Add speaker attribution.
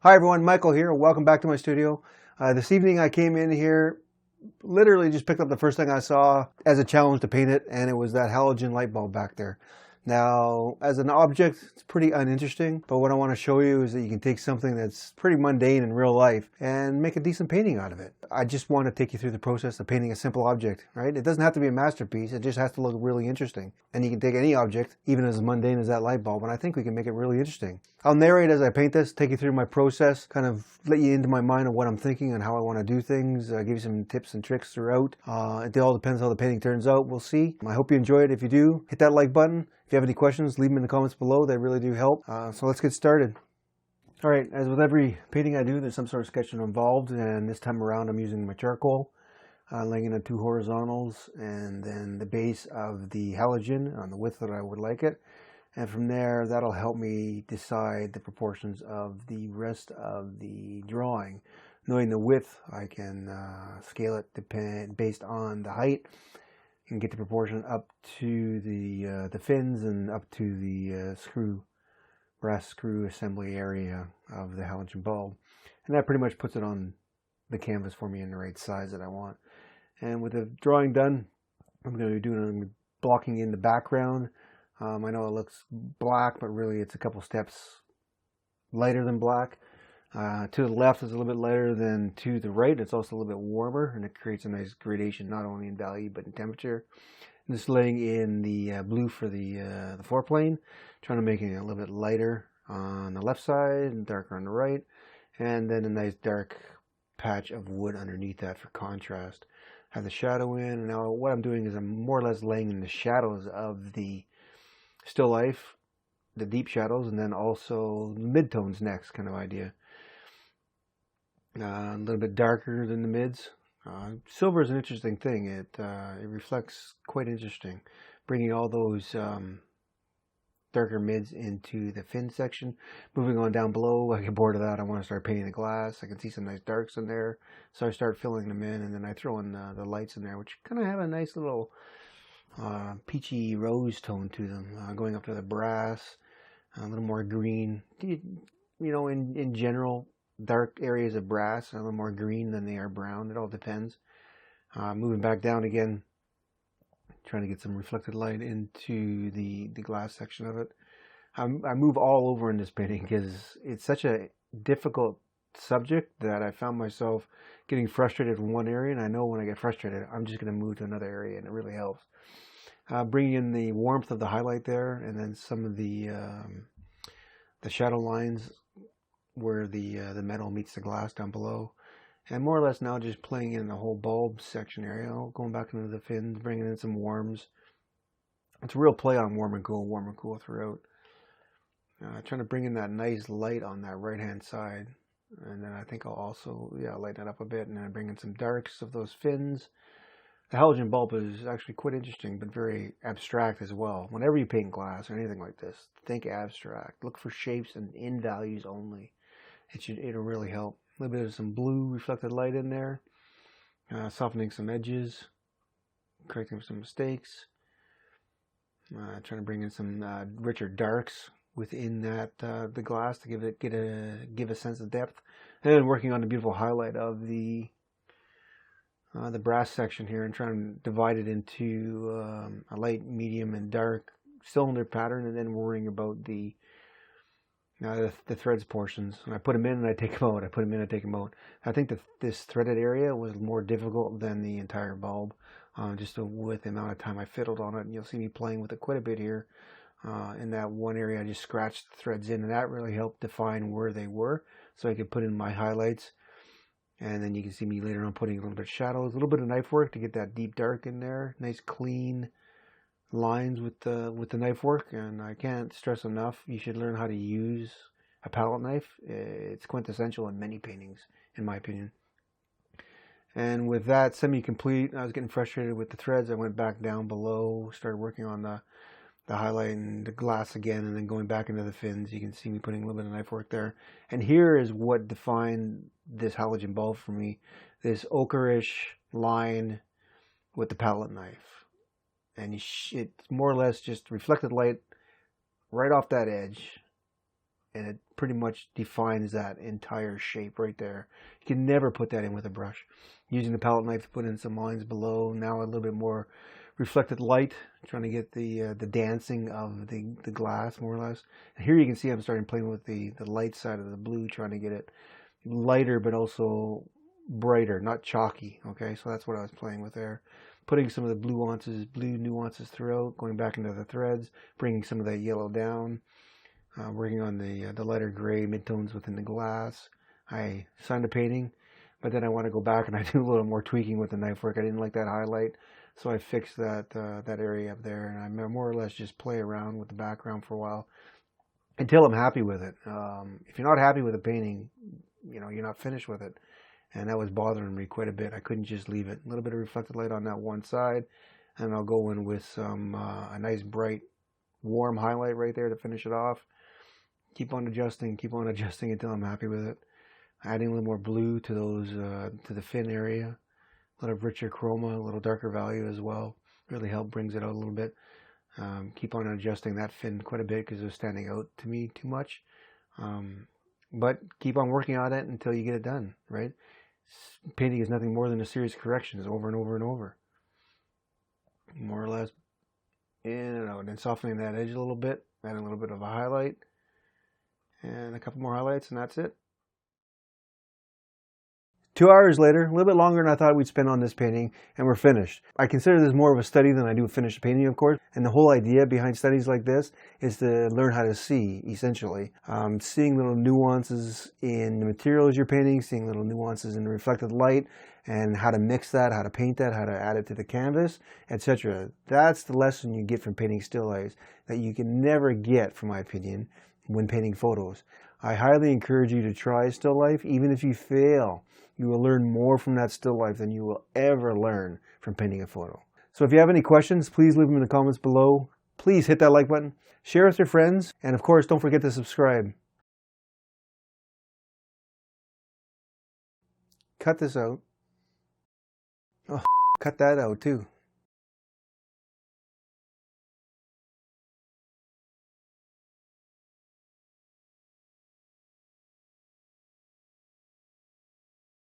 Speaker 1: Hi everyone, Michael here. Welcome back to my studio. This evening I came in here, literally just picked up the first thing I saw as a challenge to paint it, and it was that halogen light bulb back there. Now, as an object, it's pretty uninteresting, but what I want to show you is that you can take something that's pretty mundane in real life and make a decent painting out of it. I just want to take you through the process of painting a simple object, right? It doesn't have to be a masterpiece, it just has to look really interesting. And you can take any object, even as mundane as that light bulb, and I think we can make it really interesting. I'll narrate as I paint this, take you through my process, kind of let you into my mind of what I'm thinking and how I want to do things, give you some tips and tricks throughout. It all depends how the painting turns out, we'll see. I hope you enjoy it. If you do, hit that like button. If you have any questions, leave them in the comments below. They really do help. So let's get started. All right, as with every painting I do, there's some sort of sketching involved, and this time around I'm using my charcoal, laying in on two horizontals, and then the base of the halogen on the width that I would like it. And from there, that'll help me decide the proportions of the rest of the drawing. Knowing the width, I can scale it based on the height. You can get the proportion up to the fins and up to the brass screw assembly area of the halogen bulb. And that pretty much puts it on the canvas for me in the right size that I want. And with the drawing done, I'm going to be blocking in the background. I know it looks black, but really it's a couple steps lighter than black. To the left is a little bit lighter than to the right. It's also a little bit warmer, and it creates a nice gradation, not only in value but in temperature. And just laying in the blue for the floor plane, trying to make it a little bit lighter on the left side and darker on the right, and then a nice dark patch of wood underneath that for contrast. Have the shadow in, and now what I'm doing is I'm more or less laying in the shadows of the still life, the deep shadows, and then also midtones next, kind of idea. A little bit darker than the mids. Silver is an interesting thing. It reflects quite interesting, bringing all those darker mids into the fin section. Moving on down below, I get bored of that. I want to start painting the glass. I can see some nice darks in there, so I start filling them in, and then I throw in the lights in there, which kind of have a nice little peachy rose tone to them, going up to the brass, a little more green. You know, in general, dark areas of brass are a little more green than they are brown. It all depends. Moving back down again, trying to get some reflected light into the glass section of it. I move all over in this painting because it's such a difficult subject that I found myself getting frustrated in one area, and I know when I get frustrated I'm just going to move to another area, and it really helps. Bringing in the warmth of the highlight there, and then some of the shadow lines where the metal meets the glass down below, and more or less now just playing in the whole bulb section area, going back into the fins, bringing in some warms. It's a real play on warm and cool throughout. Trying to bring in that nice light on that right hand side, and then I think I'll also lighten it up a bit, and then bring in some darks of those fins. The halogen bulb is actually quite interesting, but very abstract as well. Whenever you paint glass or anything like this, think abstract. Look for shapes and in values only. It'll really help. A little bit of some blue reflected light in there, softening some edges, correcting some mistakes. Trying to bring in some richer darks within that the glass to give a sense of depth, and then working on the beautiful highlight of the brass section here, and trying to divide it into a light, medium, and dark cylinder pattern, and then worrying about the threads portions. And I put them in and I take them out. I put them in and I take them out. I think that this threaded area was more difficult than the entire bulb, just with the amount of time I fiddled on it. And you'll see me playing with it quite a bit here. In that one area, I just scratched the threads in, and that really helped define where they were, so I could put in my highlights. And then you can see me later on putting a little bit of shadows, a little bit of knife work to get that deep dark in there. Nice clean lines with the knife work, and I can't stress enough, you should learn how to use a palette knife. It's quintessential in many paintings, in my opinion. And with that semi-complete, I was getting frustrated with the threads. I went back down below, started working on the highlight and the glass again, and then going back into the fins. You can see me putting a little bit of knife work there. And here is what defined this halogen bulb for me, this ochreish line with the palette knife. And it's more or less just reflected light right off that edge, and it pretty much defines that entire shape right there. You can never put that in with a brush. Using the palette knife to put in some lines below, now a little bit more reflected light, trying to get the dancing of the glass more or less. And here you can see I'm starting playing with the light side of the blue, trying to get it lighter but also brighter, not chalky. Okay, so that's what I was playing with there. Putting some of the blue nuances throughout, going back into the threads, bringing some of that yellow down, working on the lighter gray midtones within the glass. I signed the painting, but then I want to go back and I do a little more tweaking with the knife work. I didn't like that highlight, so I fixed that that area up there, and I more or less just play around with the background for a while until I'm happy with it. If you're not happy with a painting, you know, you're not finished with it. And that was bothering me quite a bit. I couldn't just leave it. A little bit of reflected light on that one side, and I'll go in with some a nice bright warm highlight right there to finish it off. Keep on adjusting until I'm happy with it. Adding a little more blue to those to the fin area, a little richer chroma, a little darker value as well. Really brings it out a little bit. Keep on adjusting that fin quite a bit because it was standing out to me too much. But keep on working on it until you get it done, right? Painting is nothing more than a series of corrections over and over and over. More or less in and out. And softening that edge a little bit, adding a little bit of a highlight, and a couple more highlights, and that's it. 2 hours later, a little bit longer than I thought we'd spend on this painting, and we're finished. I consider this more of a study than I do a finished painting, of course. And the whole idea behind studies like this is to learn how to see, essentially. Seeing little nuances in the materials you're painting, seeing little nuances in the reflected light, and how to mix that, how to paint that, how to add it to the canvas, etc. That's the lesson you get from painting still lifes that you can never get, from my opinion, when painting photos. I highly encourage you to try still life. Even if you fail, you will learn more from that still life than you will ever learn from painting a photo. So if you have any questions, please leave them in the comments below. Please hit that like button, share with your friends, and of course, don't forget to subscribe. Cut this out. Oh, cut that out too.